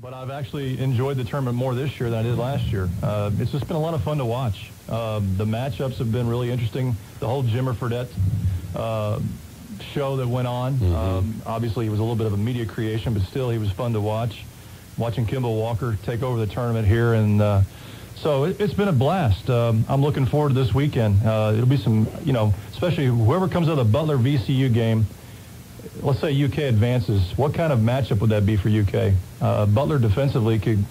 but I've actually enjoyed the tournament more this year than I did last year. It's just been a lot of fun to watch. The matchups have been really interesting. The whole Jimmer Fredette show that went on. Obviously, he was a little bit of a media creation, but still, he was fun to watch. Watching Kimball Walker take over the tournament here, and so it's been a blast. I'm looking forward to this weekend. It'll be some, especially whoever comes out of the Butler VCU game. Let's say UK advances. What kind of matchup would that be for UK? Butler defensively could,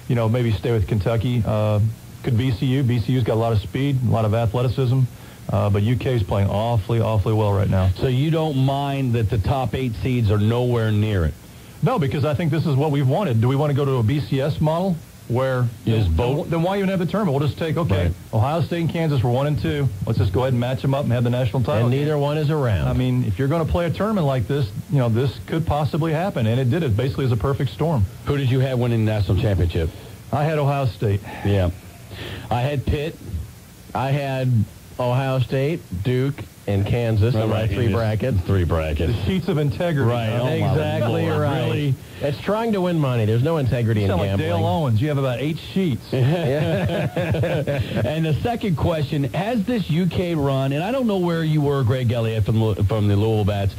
maybe stay with Kentucky. Could VCU? VCU's got a lot of speed, a lot of athleticism. But UK's playing awfully well right now. So you don't mind that the top 8 seeds are nowhere near it? No, because I think this is what we've wanted. Do we want to go to a BCS model where then why even have the tournament? We'll just take, Ohio State and Kansas were 1 and 2. Let's just go ahead and match them up and have the national title. And neither one is around. I mean, if you're going to play a tournament like this, this could possibly happen. And it did. It basically is a perfect storm. Who did you have winning the national championship? I had Ohio State. Yeah. I had Pitt. I had Ohio State, Duke, and Kansas in my 3 brackets. 3 brackets. The sheets of integrity. Right. Exactly right. Really? It's trying to win money. There's no integrity in gambling. Like Dale Owens. You have about 8 sheets. And the second question, has this UK run, and I don't know where you were, Greg Elliott, from the Louisville Bats,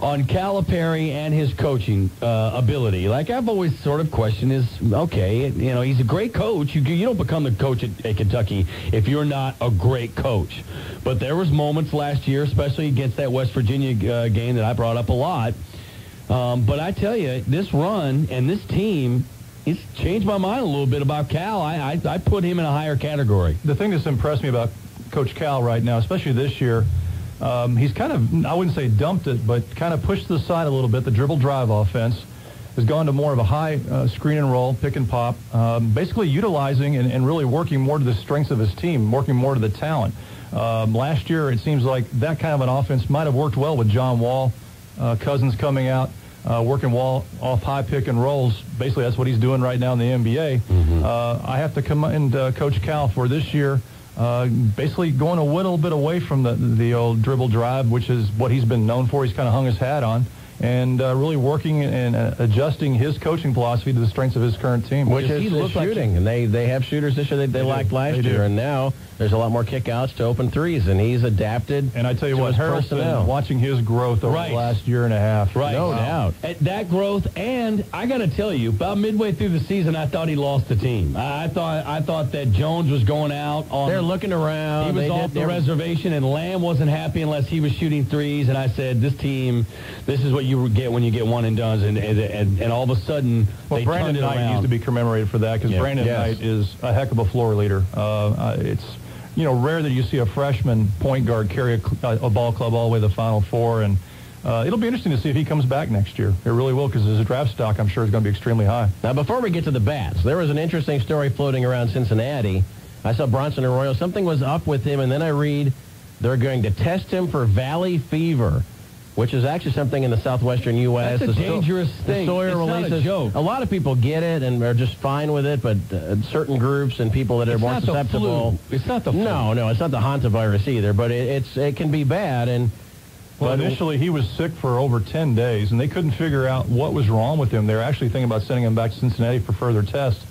on Calipari and his coaching ability. Like, I've always sort of questioned he's a great coach. You don't become the coach at Kentucky if you're not a great coach. But there was moments last year, especially against that West Virginia game that I brought up a lot. But I tell you, this run and this team, it's changed my mind a little bit about Cal. I put him in a higher category. The thing that's impressed me about Coach Cal right now, especially this year, he's kind of, I wouldn't say dumped it, but kind of pushed to the side a little bit. The dribble drive offense has gone to more of a high screen and roll, pick and pop, basically utilizing and really working more to the strengths of his team, working more to the talent. Last year, it seems like that kind of an offense might have worked well with John Wall, Cousins coming out, working Wall off high pick and rolls. Basically, that's what he's doing right now in the NBA. I have to commend Coach Cal for this year. Basically going a little bit away from the old dribble drive, which is what he's been known for. He's kind of hung his hat on, and really working and adjusting his coaching philosophy to the strengths of his current team. Which is shooting, and they have shooters this year that they lacked last year, and now there's a lot more kickouts to open threes, and he's adapted. And I tell you what, Harrelson, watching his growth over the last year and a half. Right. No doubt. That growth, and I got to tell you, about midway through the season, I thought he lost the team. I thought that Jones was going out. They're looking around. He was off the reservation, and Lamb wasn't happy unless he was shooting threes, and I said, this team, this is what you get when you get one and dones, and all of a sudden, they Brandon turned it Knight around. needs to be commemorated for that, because Brandon Knight is a heck of a floor leader. It's rare that you see a freshman point guard carry a ball club all the way to the Final Four, and it'll be interesting to see if he comes back next year. It really will, because his draft stock, I'm sure, is going to be extremely high. Now, before we get to the Bats, there was an interesting story floating around Cincinnati. I saw Bronson Arroyo. Something was up with him, and then I read they're going to test him for valley fever, which is actually something in the southwestern U.S. That's a dangerous thing. It's not a joke. A lot of people get it and are just fine with it, but certain groups and people that are more susceptible. It's not the flu. No, it's not the hantavirus either, but it can be bad. Well, initially, he was sick for over 10 days, and they couldn't figure out what was wrong with him. They were actually thinking about sending him back to Cincinnati for further tests.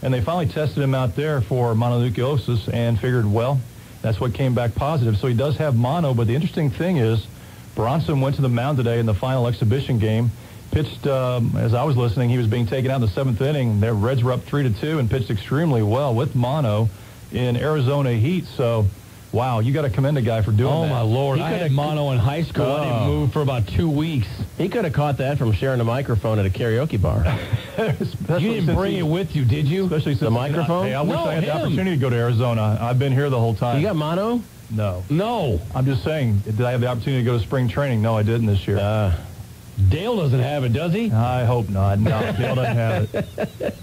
And they finally tested him out there for mononucleosis and figured, well, that's what came back positive. So he does have mono, but the interesting thing is Bronson went to the mound today in the final exhibition game, pitched, as I was listening, he was being taken out in the 7th inning. The Reds were up 3-2 and pitched extremely well with mono in Arizona heat. So, wow, you got to commend a guy for doing that. Oh, my Lord. I had mono in high school. I didn't move for about 2 weeks. He could have caught that from sharing a microphone at a karaoke bar. You didn't bring it with you, did you? Especially since the microphone? Hey, I wish I had the opportunity to go to Arizona. I've been here the whole time. You got mono? No. I'm just saying, did I have the opportunity to go to spring training? No, I didn't this year. Dale doesn't have it, does he? I hope not. No, Dale doesn't have it.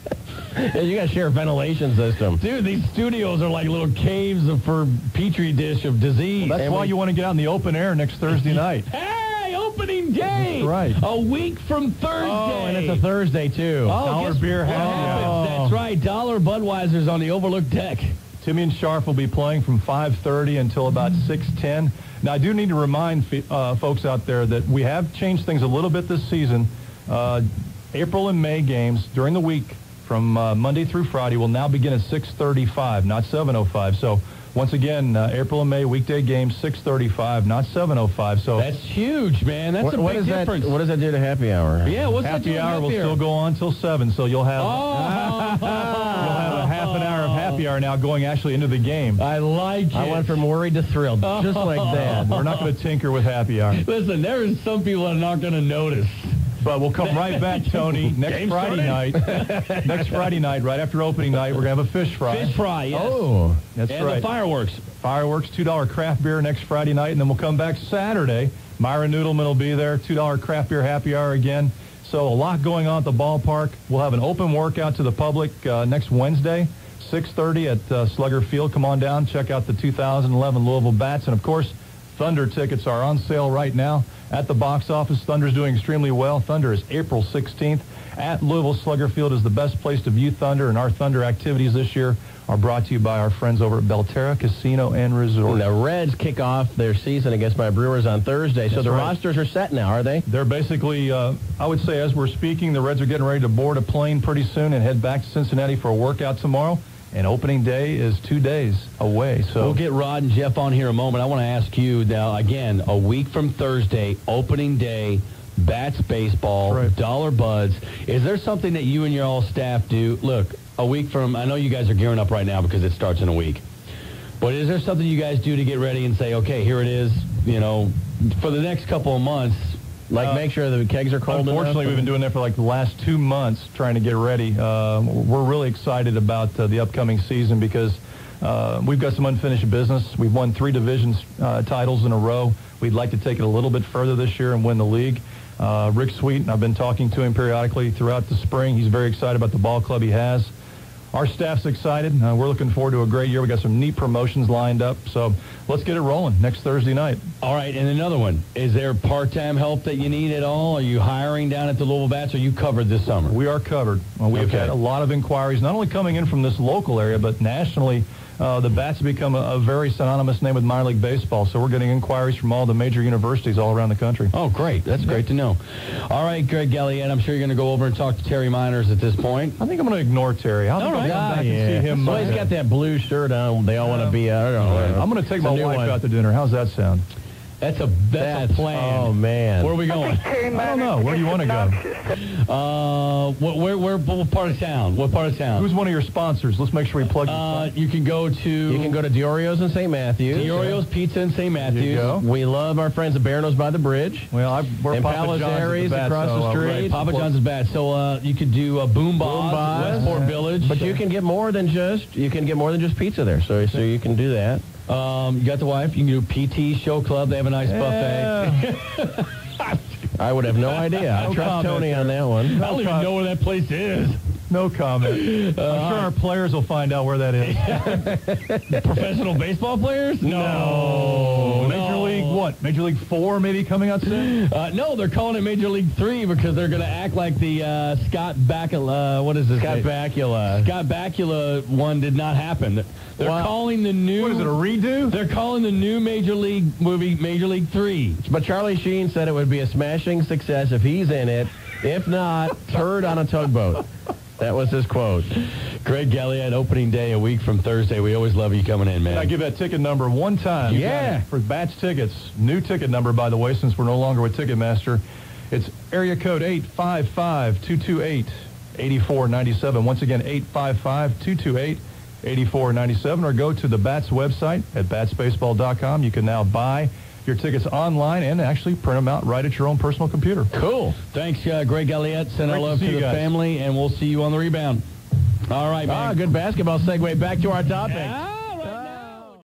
Yeah, you got to share a ventilation system. Dude, these studios are like little caves for Petri dish of disease. Well, that's why you want to get out in the open air next Thursday night. Hey, opening day! That's right. A week from Thursday. Oh, and it's a Thursday, too. Dollar beer happens. That's right. Dollar Budweiser's on the overlook deck. Timmy and Sharp will be playing from 5:30 until about 6:10. Now, I do need to remind folks out there that we have changed things a little bit this season. April and May games during the week from Monday through Friday will now begin at 6:35, not 7:05. So once again, April and May weekday games, 6:35, not 7:05. So that's huge, man. That's a big difference. What does that do to happy hour? Yeah, what's that do happy to hour will happy still go on till 7. So you'll have you'll have a half an hour of happy hour now going actually into the game. I like it. I went from worried to thrilled, just like that. We're not going to tinker with happy hour. Listen, there is some people that are not going to notice. But we'll come right back, Tony, next Friday night. Next Friday night, right after opening night, we're going to have a fish fry. Fish fry, yes. Oh, that's and right. And the fireworks. Fireworks, $2 craft beer next Friday night, and then we'll come back Saturday. Myra Noodleman will be there, $2 craft beer happy hour again. So a lot going on at the ballpark. We'll have an open workout to the public next Wednesday, 6:30 at Slugger Field. Come on down, check out the 2011 Louisville Bats. And, of course, Thunder tickets are on sale right now at the box office. Thunder's doing extremely well. Thunder is April 16th at Louisville Slugger Field is the best place to view Thunder, and our Thunder activities this year are brought to you by our friends over at Belterra Casino and Resort. The Reds kick off their season against my Brewers on Thursday, so the rosters are set now, are they? They're basically, I would say, as we're speaking, the Reds are getting ready to board a plane pretty soon and head back to Cincinnati for a workout tomorrow. And opening day is 2 days away. So we'll get Rod and Jeff on here in a moment. I want to ask you now, again, a week from Thursday, opening day, Bats baseball, right. Dollar Buds. Is there something that you and your all staff do? Look, a week from, I know you guys are gearing up right now because it starts in a week. But is there something you guys do to get ready and say, okay, here it is, you know, for the next couple of months? Like make sure the kegs are cold Unfortunately, enough? we've been doing that for like the last 2 months trying to get ready. We're really excited about the upcoming season because we've got some unfinished business. We've won 3 divisions titles in a row. We'd like to take it a little bit further this year and win the league. Rick Sweet, I've been talking to him periodically throughout the spring. He's very excited about the ball club he has. Our staff's excited. We're looking forward to a great year. We got some neat promotions lined up. So let's get it rolling next Thursday night. All right, and another one. Is there part-time help that you need at all? Are you hiring down at the Louisville Bats? Or are you covered this summer? We are covered. We've had a lot of inquiries, not only coming in from this local area, but nationally. The Bats have become a very synonymous name with minor league baseball, so we're getting inquiries from all the major universities all around the country. Oh, great. That's great to know. All right, Greg Elliott, I'm sure you're going to go over and talk to Terry Miners at this point. I think I'm going to ignore Terry. I'll come back and see him. Well, he's got that blue shirt on. They all want to be, I don't know. I'm going to take my wife out to dinner. How's that sound? That's a plan. Oh, man. Where are we going? I don't know. Where do you want to go? What part of town? What part of town? Who's one of your sponsors? Let's make sure we plug you can go to Diorio's in St. Matthews. Diorio's Pizza in St. Matthews. We love our friends at Barano's by the Bridge. Well, we're and Papa John's across the street. Right, Papa John's is bad. So you could do Boom Boss, Westport Village. But you can get more than just pizza there. So you can do that. You got the wife. You can do PT Show Club. They have a nice buffet. I would have no idea. I trust Tony on that one. I don't even know where that place is. No comment. I'm sure our players will find out where that is. Professional baseball players? No. Major League what? Major League 4 maybe coming out soon? No, they're calling it Major League 3 because they're going to act like the Scott Bakula. What is this? Scott Bakula. Scott Bakula one did not happen. They're calling the new... What is it, a redo? They're calling the new Major League movie Major League 3. But Charlie Sheen said it would be a smashing success if he's in it. If not, turd on a tugboat. That was his quote. Greg Elliott, opening day a week from Thursday. We always love you coming in, man. Can I give that ticket number one time? Yeah. For Bats tickets. New ticket number, by the way, since we're no longer with Ticketmaster. It's area code 855-228-8497. Once again, 855-228-8497. Or go to the Bats website at batsbaseball.com. You can now buy your tickets online and actually print them out right at your own personal computer. Cool. Thanks, Greg Elliott. Send our love to the family, and we'll see you on the rebound. All right, man. Good basketball segue. Back to our topic. Yeah.